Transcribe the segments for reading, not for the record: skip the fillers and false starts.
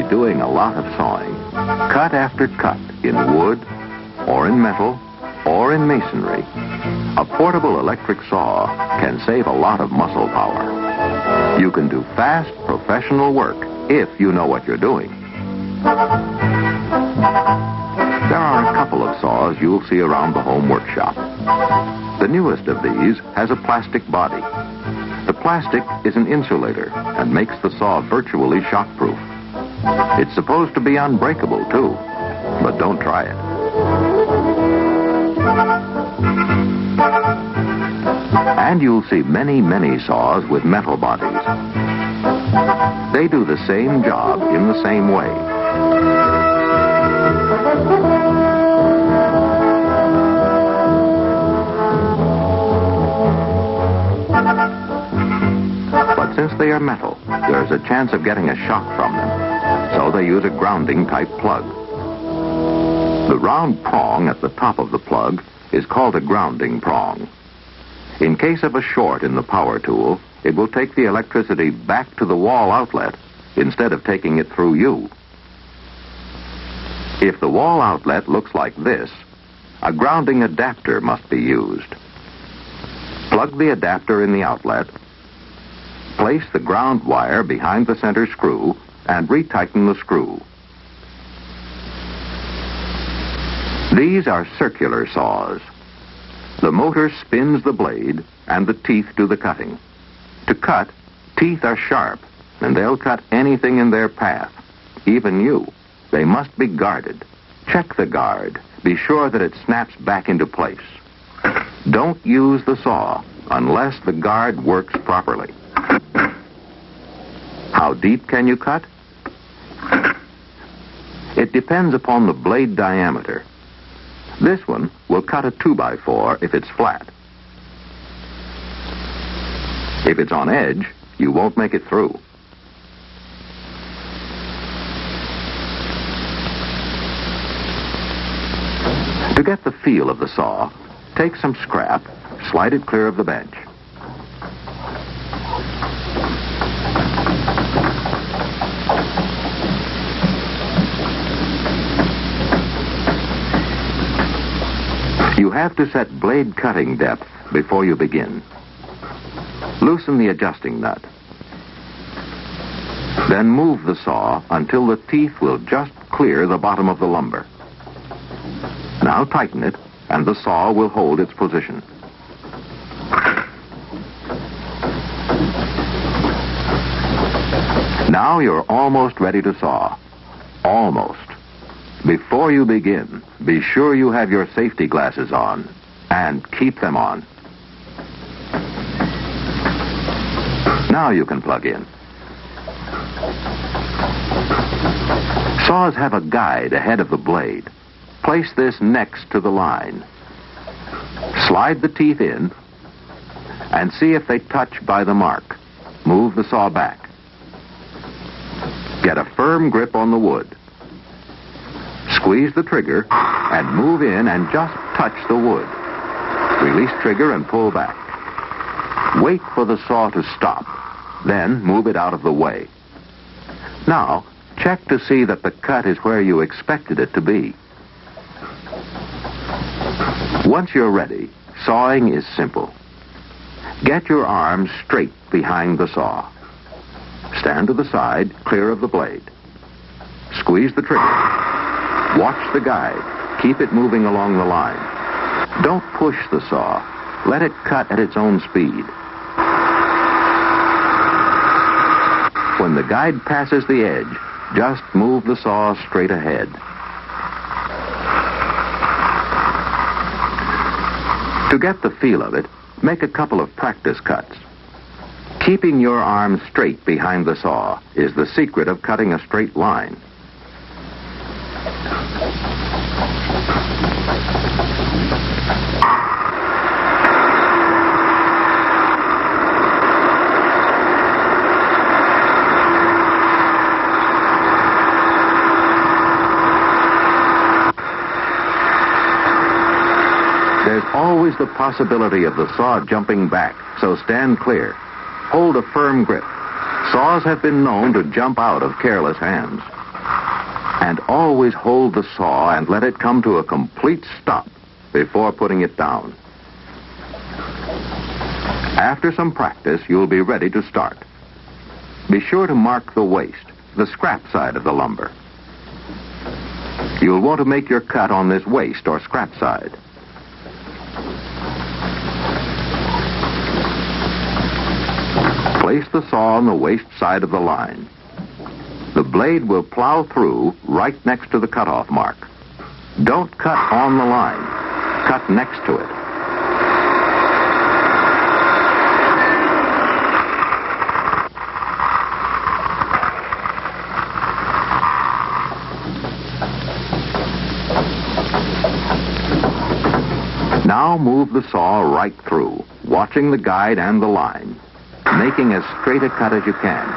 Doing a lot of sawing, cut after cut in wood or in metal or in masonry, a portable electric saw can save a lot of muscle power. You can do fast, professional work if you know what you're doing. There are a couple of saws you'll see around the home workshop. The newest of these has a plastic body. The plastic is an insulator and makes the saw virtually shockproof. It's supposed to be unbreakable, too, but don't try it. And you'll see many, many saws with metal bodies. They do the same job in the same way. But since they are metal, there's a chance of getting a shock from them. So they use a grounding-type plug. The round prong at the top of the plug is called a grounding prong. In case of a short in the power tool, it will take the electricity back to the wall outlet instead of taking it through you. If the wall outlet looks like this, a grounding adapter must be used. Plug the adapter in the outlet, place the ground wire behind the center screw, and retighten the screw. These are circular saws. The motor spins the blade, and the teeth do the cutting. To cut, teeth are sharp, and they'll cut anything in their path, even you. They must be guarded. Check the guard. Be sure that it snaps back into place. Don't use the saw unless the guard works properly. How deep can you cut? It depends upon the blade diameter. This one will cut a 2x4 if it's flat. If it's on edge, you won't make it through. To get the feel of the saw, take some scrap, slide it clear of the bench. You have to set blade cutting depth before you begin. Loosen the adjusting nut. Then move the saw until the teeth will just clear the bottom of the lumber. Now tighten it, and the saw will hold its position. Now you're almost ready to saw. Almost. Before you begin, be sure you have your safety glasses on, and keep them on. Now you can plug in. Saws have a guide ahead of the blade. Place this next to the line. Slide the teeth in, and see if they touch by the mark. Move the saw back. Get a firm grip on the wood. Squeeze the trigger and move in and just touch the wood. Release trigger and pull back. Wait for the saw to stop. Then move it out of the way. Now, check to see that the cut is where you expected it to be. Once you're ready, sawing is simple. Get your arms straight behind the saw. Stand to the side, clear of the blade. Squeeze the trigger. Watch the guide. Keep it moving along the line. Don't push the saw. Let it cut at its own speed. When the guide passes the edge, just move the saw straight ahead. To get the feel of it, make a couple of practice cuts. Keeping your arm straight behind the saw is the secret of cutting a straight line. There's always the possibility of the saw jumping back, so stand clear. Hold a firm grip. Saws have been known to jump out of careless hands. And always hold the saw and let it come to a complete stop before putting it down. After some practice, you'll be ready to start. Be sure to mark the waste, the scrap side of the lumber. You'll want to make your cut on this waste or scrap side. Place the saw on the waste side of the line. The blade will plow through right next to the cutoff mark. Don't cut on the line. Cut next to it. Now move the saw right through, watching the guide and the line, making as straight a cut as you can.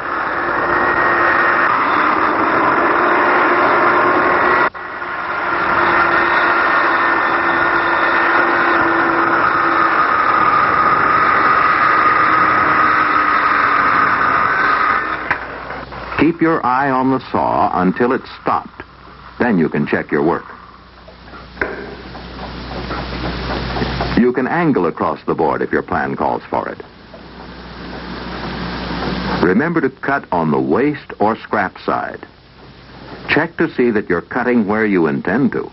Keep your eye on the saw until it's stopped. Then you can check your work. You can angle across the board if your plan calls for it. Remember to cut on the waste or scrap side. Check to see that you're cutting where you intend to.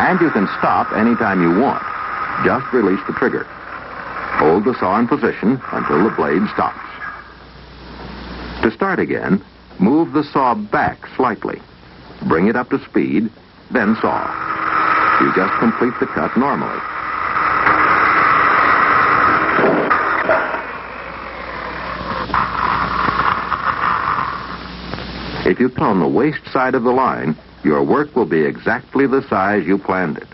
And you can stop anytime you want. Just release the trigger. Hold the saw in position until the blade stops. To start again, move the saw back slightly. Bring it up to speed, then saw. You just complete the cut normally. If you cut on the waste side of the line, your work will be exactly the size you planned it.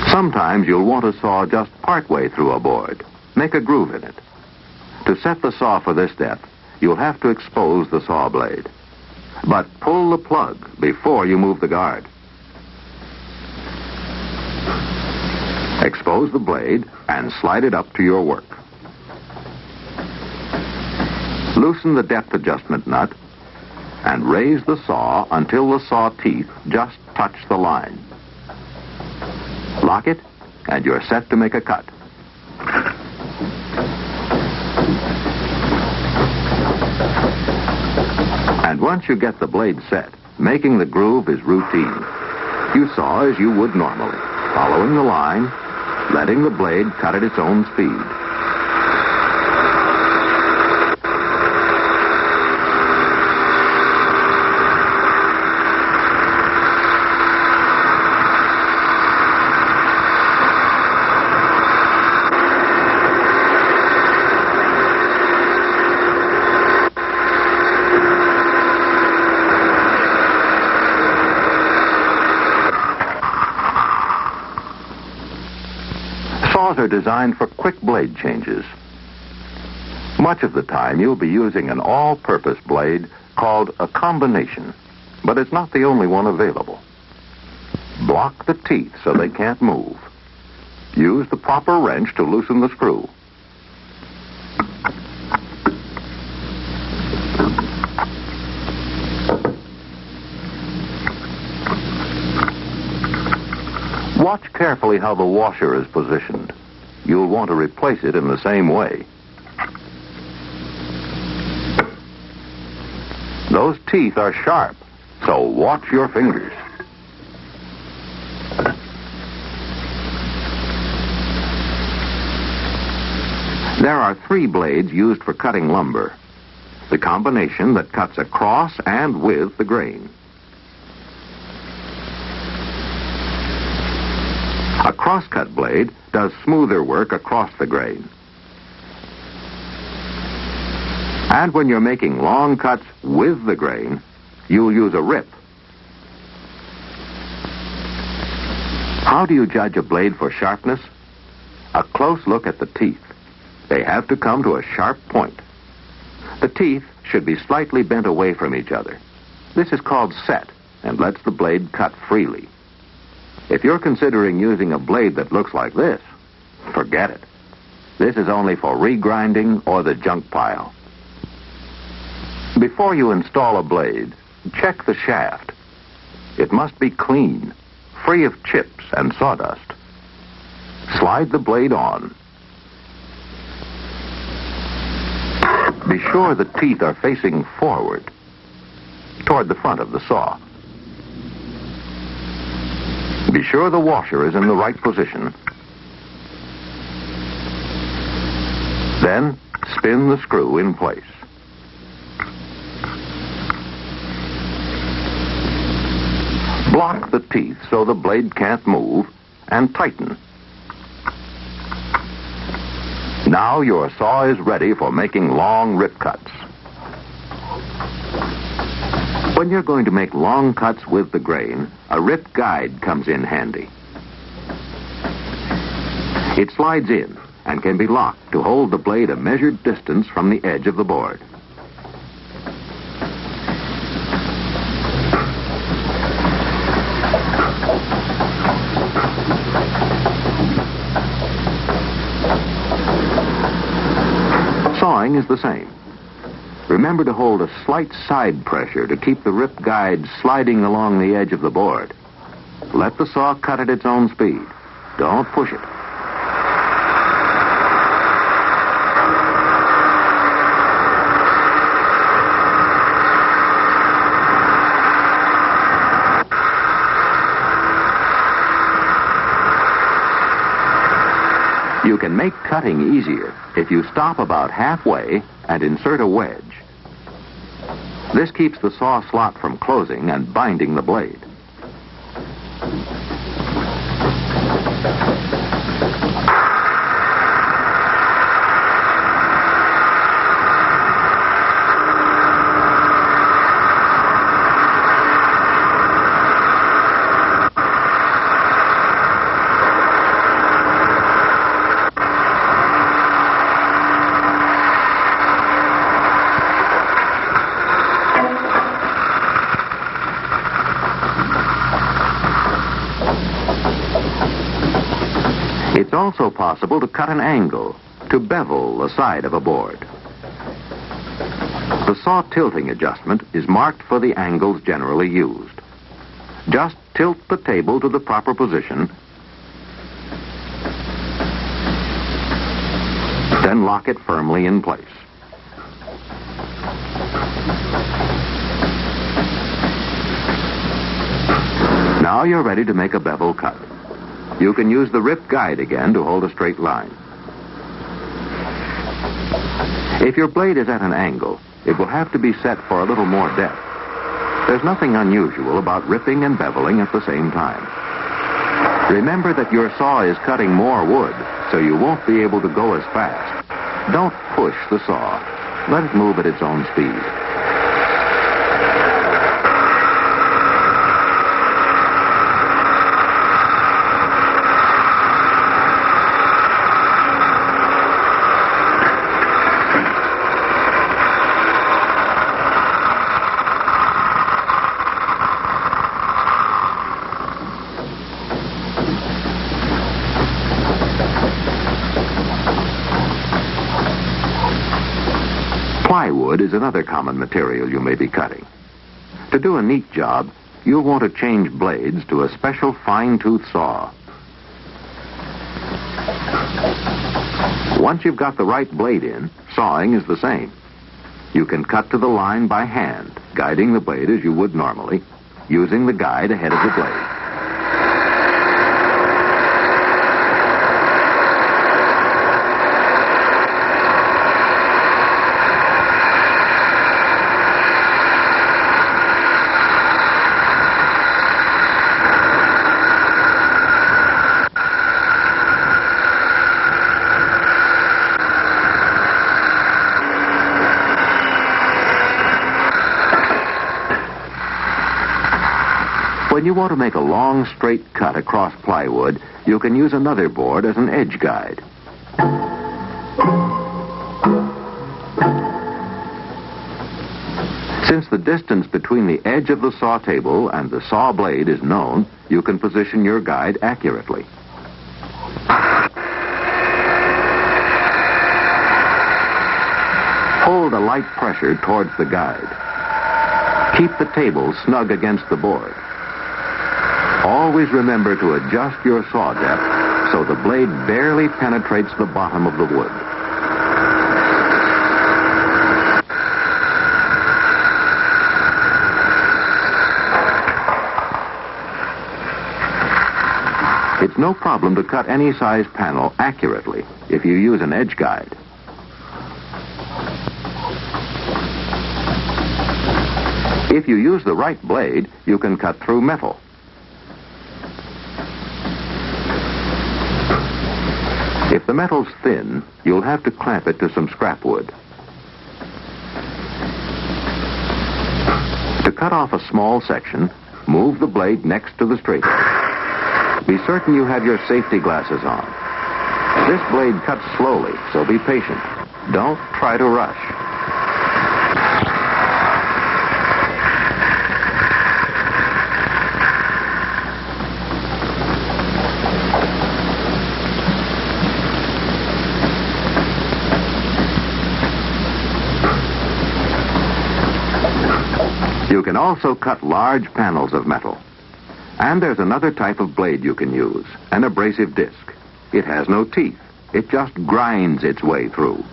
Sometimes you'll want to saw just partway through a board. Make a groove in it. To set the saw for this depth, you'll have to expose the saw blade. But pull the plug before you move the guard. Expose the blade and slide it up to your work. Loosen the depth adjustment nut and raise the saw until the saw teeth just touch the line. Lock it, and you're set to make a cut. And once you get the blade set, making the groove is routine. You saw as you would normally, following the line, letting the blade cut at its own speed. Saws are designed for quick blade changes. Much of the time you'll be using an all-purpose blade called a combination, but it's not the only one available. Block the teeth so they can't move. Use the proper wrench to loosen the screw. Watch carefully how the washer is positioned. You'll want to replace it in the same way. Those teeth are sharp, so watch your fingers. There are 3 blades used for cutting lumber. The combination that cuts across and with the grain. A crosscut blade does smoother work across the grain. And when you're making long cuts with the grain, you'll use a rip. How do you judge a blade for sharpness? A close look at the teeth. They have to come to a sharp point. The teeth should be slightly bent away from each other. This is called set and lets the blade cut freely. If you're considering using a blade that looks like this, forget it. This is only for regrinding or the junk pile. Before you install a blade, check the shaft. It must be clean, free of chips and sawdust. Slide the blade on. Be sure the teeth are facing forward, toward the front of the saw. Be sure the washer is in the right position. Then, spin the screw in place. Block the teeth so the blade can't move, and tighten. Now your saw is ready for making long rip cuts. When you're going to make long cuts with the grain, a rip guide comes in handy. It slides in and can be locked to hold the blade a measured distance from the edge of the board. Sawing is the same. Remember to hold a slight side pressure to keep the rip guide sliding along the edge of the board. Let the saw cut at its own speed. Don't push it. You can make cutting easier if you stop about halfway and insert a wedge. This keeps the saw slot from closing and binding the blade. It's also possible to cut an angle, to bevel the side of a board. The saw tilting adjustment is marked for the angles generally used. Just tilt the table to the proper position, then lock it firmly in place. Now you're ready to make a bevel cut. You can use the rip guide again to hold a straight line. If your blade is at an angle, it will have to be set for a little more depth. There's nothing unusual about ripping and beveling at the same time. Remember that your saw is cutting more wood, so you won't be able to go as fast. Don't push the saw. Let it move at its own speed. Plywood is another common material you may be cutting. To do a neat job, you'll want to change blades to a special fine-tooth saw. Once you've got the right blade in, sawing is the same. You can cut to the line by hand, guiding the blade as you would normally, using the guide ahead of the blade. When you want to make a long, straight cut across plywood, you can use another board as an edge guide. Since the distance between the edge of the saw table and the saw blade is known, you can position your guide accurately. Hold a light pressure towards the guide. Keep the table snug against the board. Always remember to adjust your saw depth so the blade barely penetrates the bottom of the wood. It's no problem to cut any size panel accurately if you use an edge guide. If you use the right blade, you can cut through metal. If the metal's thin, you'll have to clamp it to some scrap wood. To cut off a small section, move the blade next to the straight edge. Be certain you have your safety glasses on. This blade cuts slowly, so be patient. Don't try to rush. You can also cut large panels of metal. And there's another type of blade you can use, an abrasive disc. It has no teeth. It just grinds its way through.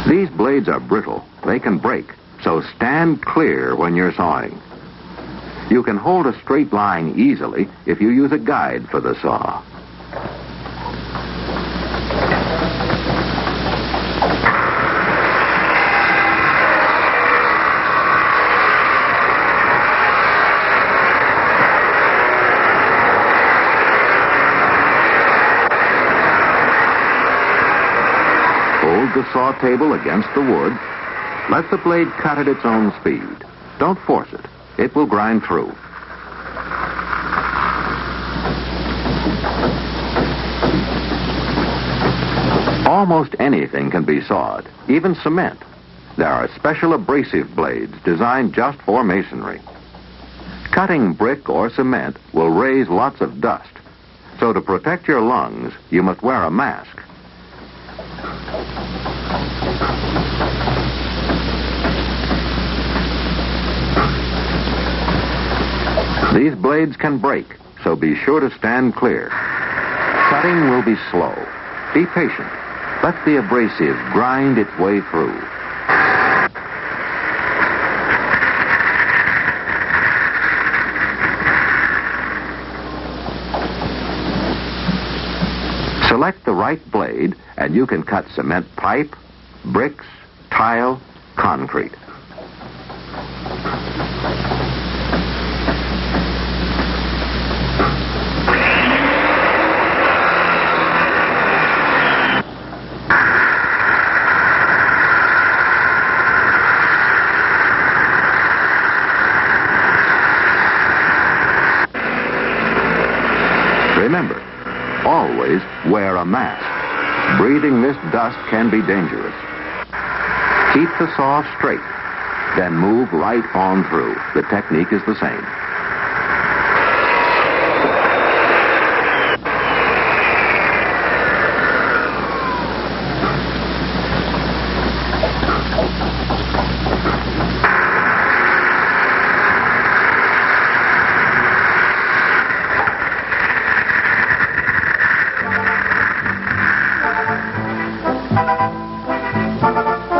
These blades are brittle. They can break, so stand clear when you're sawing. You can hold a straight line easily if you use a guide for the saw. Hold the saw table against the wood. Let the blade cut at its own speed. Don't force it. It will grind through. Almost anything can be sawed, even cement. There are special abrasive blades designed just for masonry. Cutting brick or cement will raise lots of dust. So to protect your lungs, you must wear a mask. These blades can break, so be sure to stand clear. Cutting will be slow. Be patient. Let the abrasive grind its way through. Select the right blade, and you can cut cement pipe, bricks, tile, concrete. Remember, always wear a mask. Breathing this dust can be dangerous. Keep the saw straight, then move right on through. The technique is the same.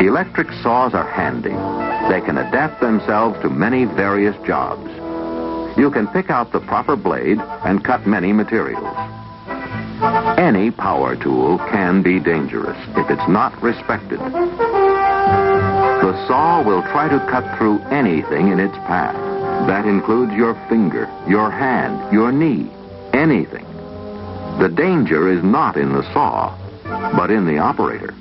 Electric saws are handy. They can adapt themselves to many various jobs. You can pick out the proper blade and cut many materials. Any power tool can be dangerous if it's not respected. The saw will try to cut through anything in its path. That includes your finger, your hand, your knee, anything. The danger is not in the saw, but in the operator.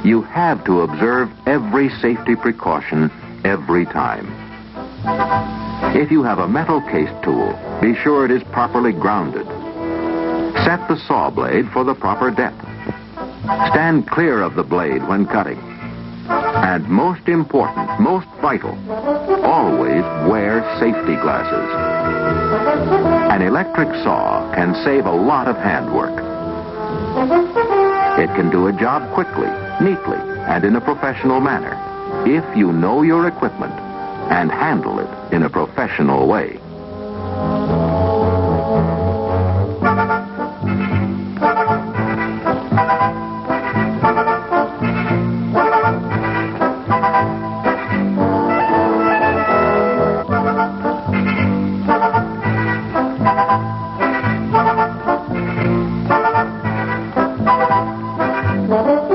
You have to observe every safety precaution every time. If you have a metal-cased tool, be sure it is properly grounded. Set the saw blade for the proper depth. Stand clear of the blade when cutting. And most important, most vital, always wear safety glasses. An electric saw can save a lot of handwork. It can do a job quickly, neatly, and in a professional manner, if you know your equipment and handle it in a professional way. Thank you.